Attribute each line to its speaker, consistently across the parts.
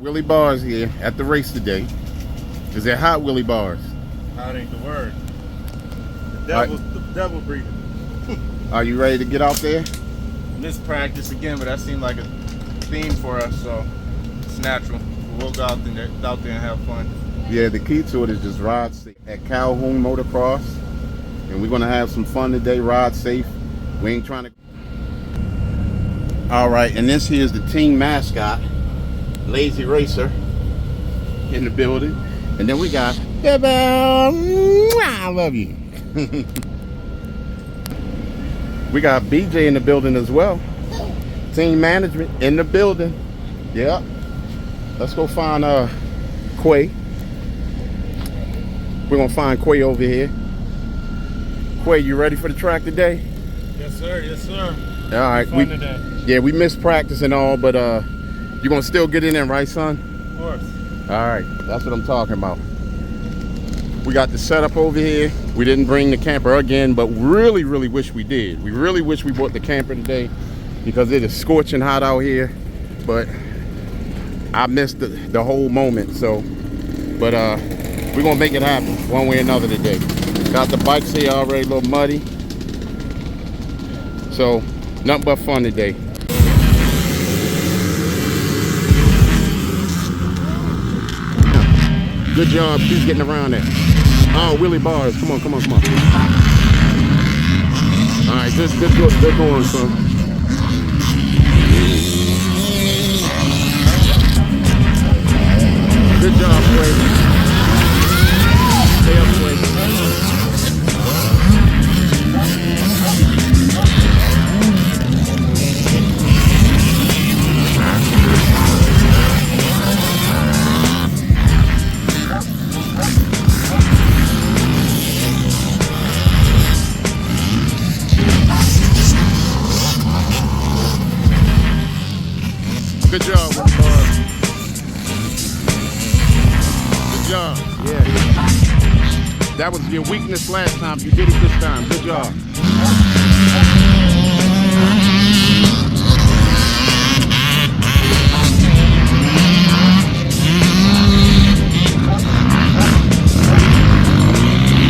Speaker 1: Willie Bars here at the race today. Is there hot Willie Bars?
Speaker 2: Hot ain't the word. The devil breathing.
Speaker 1: Are you ready to get out there?
Speaker 2: Missed practice again, but that seemed like a theme for us, so it's natural. We'll go out there and have fun.
Speaker 1: Yeah, the key to it is just ride safe at Calhoun Motocross. And we're gonna have some fun today, ride safe. We ain't trying to. All right, and this here is the team mascot, Lazy Racer, in the building. And then we got, hey, I love you. We got BJ in the building as well. Team management in the building. Yep. Let's go find Quay. We're gonna find Quay over here. Quay, you ready for the track today?
Speaker 2: Yes, sir. Yes, sir.
Speaker 1: All right.
Speaker 2: Fun today.
Speaker 1: Yeah, we missed practice and all, but you're gonna still get in there, right, son?
Speaker 2: Of course.
Speaker 1: All right, that's what I'm talking about. We got the setup over here. We didn't bring the camper again, but really wish we did. We really wish we brought the camper today because it is scorching hot out here, but I missed the whole moment. So, but we're gonna make it happen one way or another today. Got the bikes here already a little muddy. So, nothing but fun today. Good job, keep getting around there. Oh, Willie Bars, come on. All right, good going, son. Good job, Quay. Stay up, Quay. Good job, Willie Bars. Good job. Yeah. That was your weakness last time. You did it this time. Good job.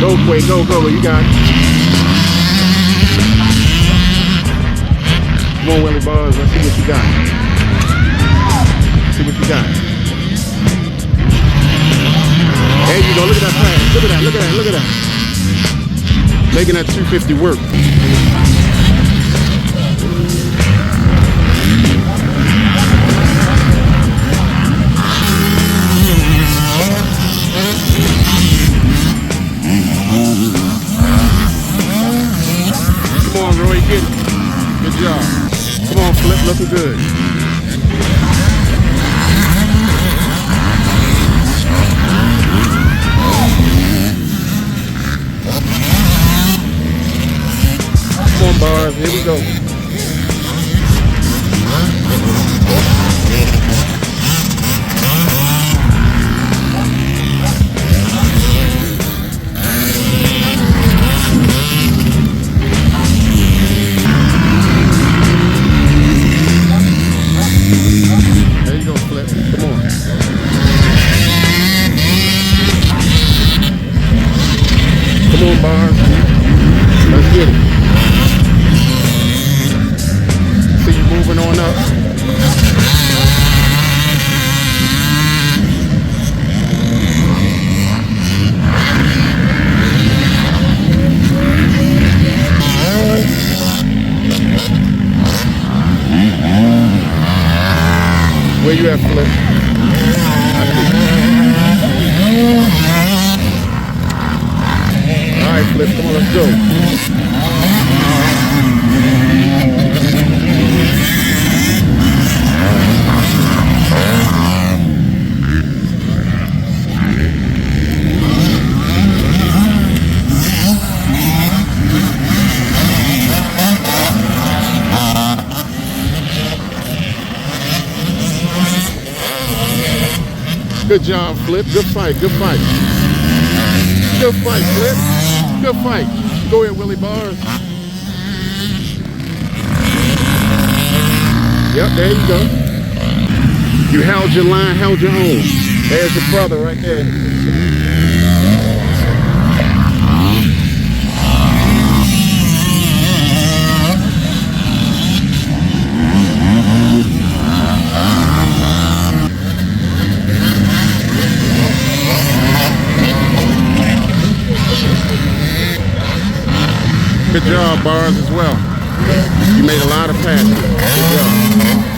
Speaker 1: Go, Quay. Go. You got it. Come on, Willie Bars. Let's see what you got. See what you got. There you go. Look at that pass. Look at that. Making that 250 work. Come on, Roy. Get it. Good job. Come on, Flip. Looking good. Bars, here we go. There you go, Flip. Come on. Come on, Bars. Let's get it. Moving on up. Where you at, Flip? All right, Flip, come on, let's go. Good job, Flip. Good fight. Good fight, Flip. Good fight. Go ahead, Willie Bars. Yep, there you go. You held your line, held your own. There's your brother right there. Good job, Bars, as well. You made a lot of passes. Good job.